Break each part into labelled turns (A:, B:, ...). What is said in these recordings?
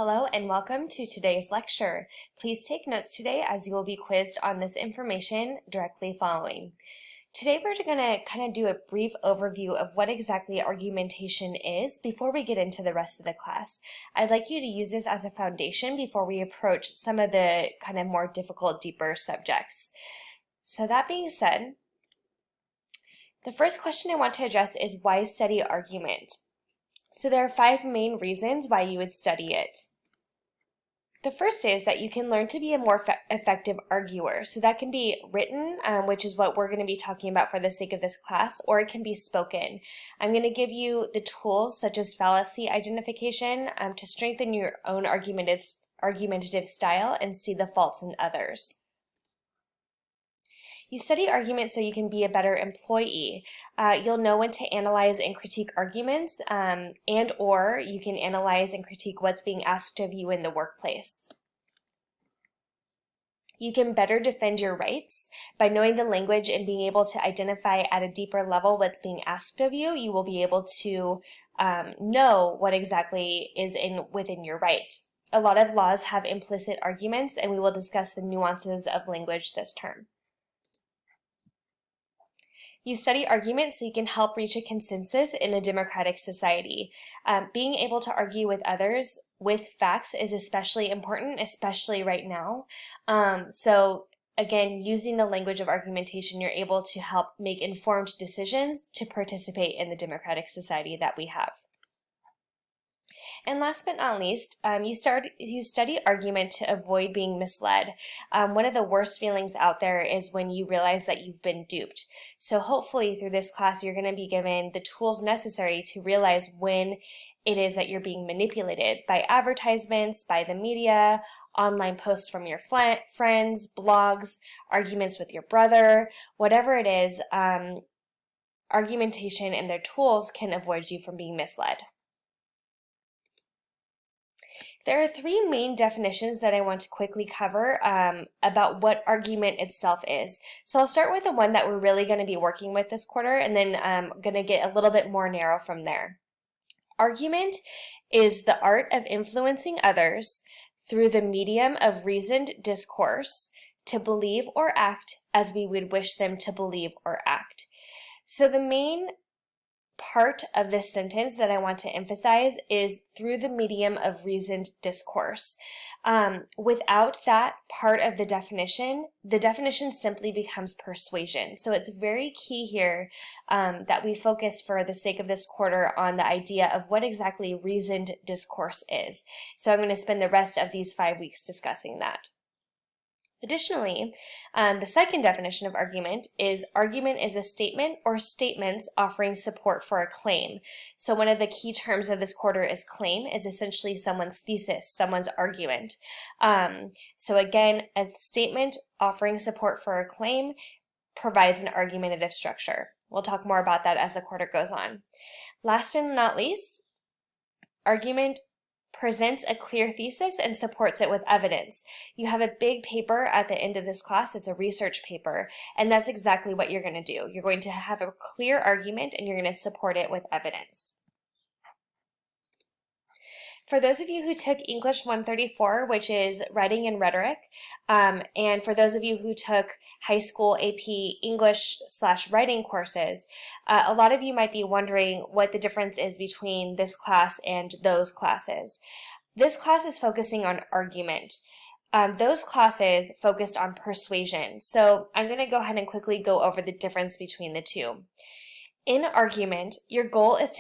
A: Hello and welcome to today's lecture. Please take notes today as you will be quizzed on this information directly following. Today we're going to kind of do a brief overview of what exactly argumentation is before we get into the rest of the class. I'd like you to use this as a foundation before we approach some of the kind of more difficult, deeper subjects. So that being said, the first question I want to address is why study argument? So there are 5 main reasons why you would study it. The first is that you can learn to be a more effective arguer. So that can be written, which is what we're going to be talking about for the sake of this class, or it can be spoken. I'm going to give you the tools such as fallacy identification to strengthen your own argumentative style and see the faults in others. You study argument so you can be a better employee. You'll know when to analyze and critique arguments, and or you can analyze and critique what's being asked of you in the workplace. You can better defend your rights. By knowing the language and being able to identify at a deeper level what's being asked of you, you will be able to know what exactly is within your right. A lot of laws have implicit arguments, and we will discuss the nuances of language this term. You study argument so you can help reach a consensus in a democratic society. Being able to argue with others with facts is especially important, especially right now. So again, using the language of argumentation, you're able to help make informed decisions to participate in the democratic society that we have. And last but not least, you study argument to avoid being misled. One of the worst feelings out there is when you realize that you've been duped. So hopefully through this class, you're going to be given the tools necessary to realize when it is that you're being manipulated by advertisements, by the media, online posts from your friends, blogs, arguments with your brother, whatever it is, argumentation and their tools can avoid you from being misled. There are 3 main definitions that I want to quickly cover about what argument itself is. So I'll start with the one that we're really going to be working with this quarter, and then I'm going to get a little bit more narrow from there. Argument is the art of influencing others through the medium of reasoned discourse to believe or act as we would wish them to believe or act. So the main part of this sentence that I want to emphasize is through the medium of reasoned discourse. Without that part of the definition simply becomes persuasion. So it's very key here that we focus for the sake of this quarter on the idea of what exactly reasoned discourse is. So I'm going to spend the rest of these 5 weeks discussing that. Additionally, the second definition of argument is a statement or statements offering support for a claim. So one of the key terms of this quarter is claim, is essentially someone's thesis, someone's argument. So again, a statement offering support for a claim provides an argumentative structure. We'll talk more about that as the quarter goes on. Last and not least, argument presents a clear thesis and supports it with evidence. You have a big paper at the end of this class. It's a research paper, and that's exactly what you're going to do. You're going to have a clear argument, and you're going to support it with evidence. For those of you who took English 134, which is writing and rhetoric, and for those of you who took high school AP English/writing courses, a lot of you might be wondering what the difference is between this class and those classes. This class is focusing on argument. Those classes focused on persuasion. So I'm going to go ahead and quickly go over the difference between the two. In argument, your goal is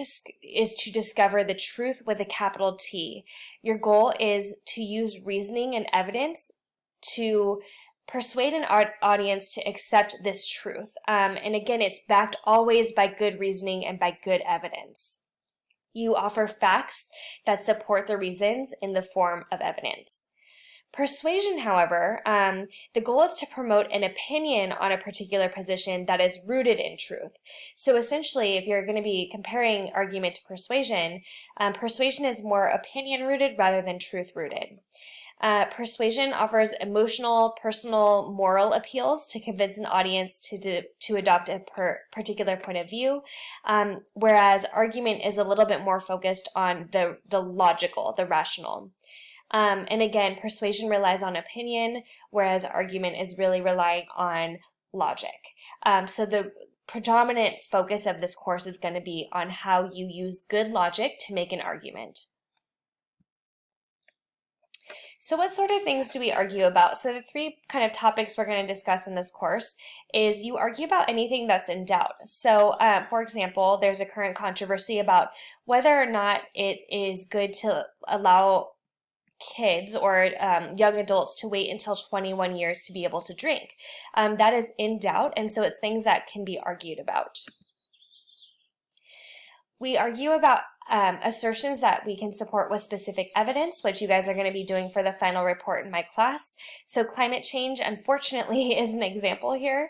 A: to discover the truth with a capital T. Your goal is to use reasoning and evidence to persuade an audience to accept this truth. And again, it's backed always by good reasoning and by good evidence. You offer facts that support the reasons in the form of evidence. Persuasion, however, the goal is to promote an opinion on a particular position that is rooted in truth. So essentially, if you're going to be comparing argument to persuasion, persuasion is more opinion-rooted rather than truth-rooted. Persuasion offers emotional, personal, moral appeals to convince an audience to adopt a particular point of view, whereas argument is a little bit more focused on the logical, the rational. And again, persuasion relies on opinion, whereas argument is really relying on logic. So the predominant focus of this course is going to be on how you use good logic to make an argument. So what sort of things do we argue about? So the three kind of topics we're going to discuss in this course is you argue about anything that's in doubt. So for example, there's a current controversy about whether or not it is good to allow kids or young adults to wait until 21 years to be able to drink. That is in doubt, and so it's things that can be argued about. We argue about assertions that we can support with specific evidence, which you guys are going to be doing for the final report in my class. So climate change, unfortunately, is an example here.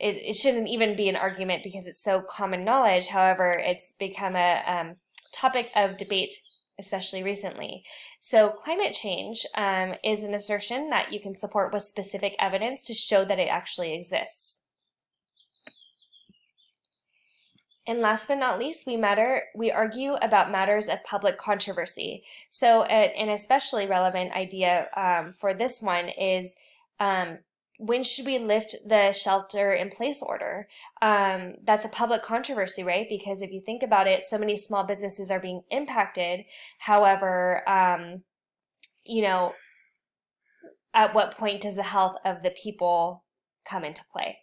A: It shouldn't even be an argument because it's so common knowledge. However, it's become a topic of debate, especially recently. So climate change is an assertion that you can support with specific evidence to show that it actually exists. And last but not least, we argue about matters of public controversy. So an especially relevant idea for this one is when should we lift the shelter-in-place order? That's a public controversy, right? Because if you think about it, so many small businesses are being impacted. However, you know, at what point does the health of the people come into play?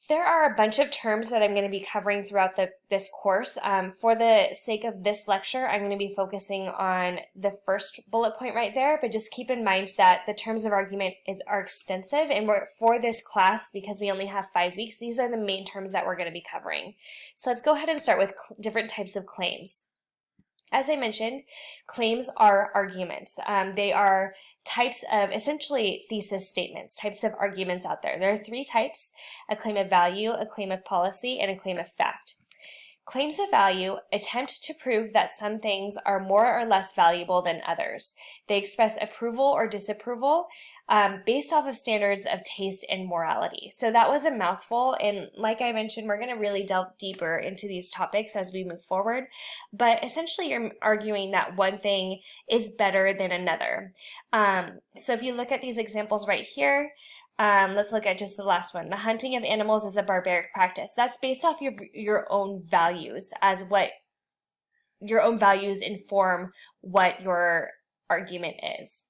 A: There are a bunch of terms that I'm going to be covering throughout this course. For the sake of this lecture, I'm going to be focusing on the first bullet point right there, but just keep in mind that the terms of argument are extensive, and for this class, because we only have 5 weeks, these are the main terms that we're going to be covering. So let's go ahead and start with different types of claims. As I mentioned, claims are arguments. They are types of essentially thesis statements, types of arguments out there. There are 3 types: a claim of value, a claim of policy, and a claim of fact. Claims of value attempt to prove that some things are more or less valuable than others. They express approval or disapproval based off of standards of taste and morality. So that was a mouthful, and like I mentioned, we're going to really delve deeper into these topics as we move forward. But essentially, you're arguing that one thing is better than another. So if you look at these examples right here, let's look at just the last one. The hunting of animals is a barbaric practice. That's based off your own values, as what your own values inform what your argument is.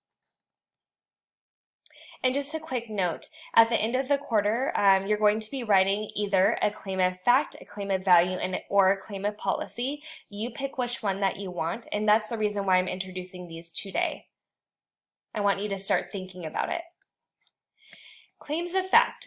A: And just a quick note, at the end of the quarter, you're going to be writing either a claim of fact, a claim of value, or a claim of policy. You pick which one that you want, and that's the reason why I'm introducing these today. I want you to start thinking about it. Claims of fact.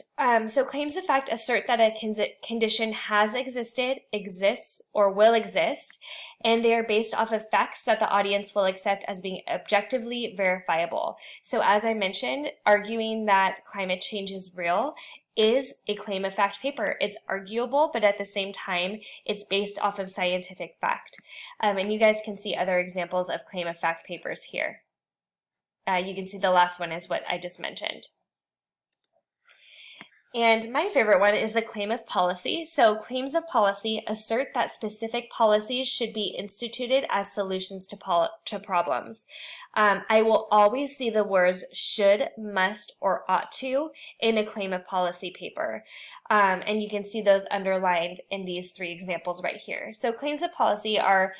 A: So claims of fact assert that a condition has existed, exists, or will exist, and they are based off of facts that the audience will accept as being objectively verifiable. So as I mentioned, arguing that climate change is real is a claim of fact paper. It's arguable, but at the same time, it's based off of scientific fact. And you guys can see other examples of claim of fact papers here. You can see the last one is what I just mentioned. And my favorite one is the claim of policy. So claims of policy assert that specific policies should be instituted as solutions to problems. I will always see the words should, must, or ought to in a claim of policy paper. And you can see those underlined in these 3 examples right here. So claims of policy are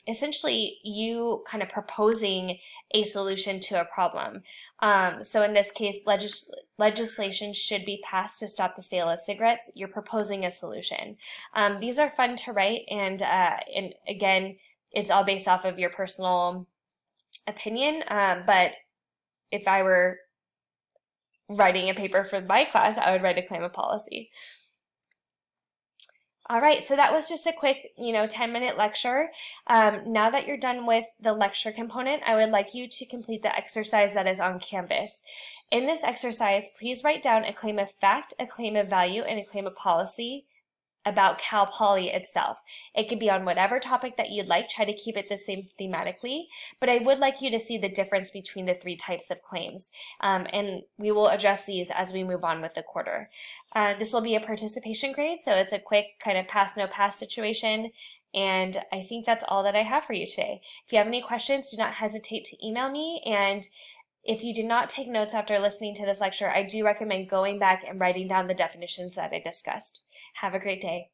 A: essentially you kind of proposing a solution to a problem. So in this case, legislation should be passed to stop the sale of cigarettes. You're proposing a solution. These are fun to write, and again, it's all based off of your personal opinion, but if I were writing a paper for my class, I would write a claim of policy. All right, so that was just a quick, 10-minute lecture. Now that you're done with the lecture component, I would like you to complete the exercise that is on Canvas. In this exercise, please write down a claim of fact, a claim of value, and a claim of policy about Cal Poly itself. It could be on whatever topic that you'd like. Try to keep it the same thematically, but I would like you to see the difference between the three types of claims, and we will address these as we move on with the quarter. This will be a participation grade, so it's a quick kind of pass, no pass situation, and I think that's all that I have for you today. If you have any questions, do not hesitate to email me, and if you did not take notes after listening to this lecture, I do recommend going back and writing down the definitions that I discussed. Have a great day.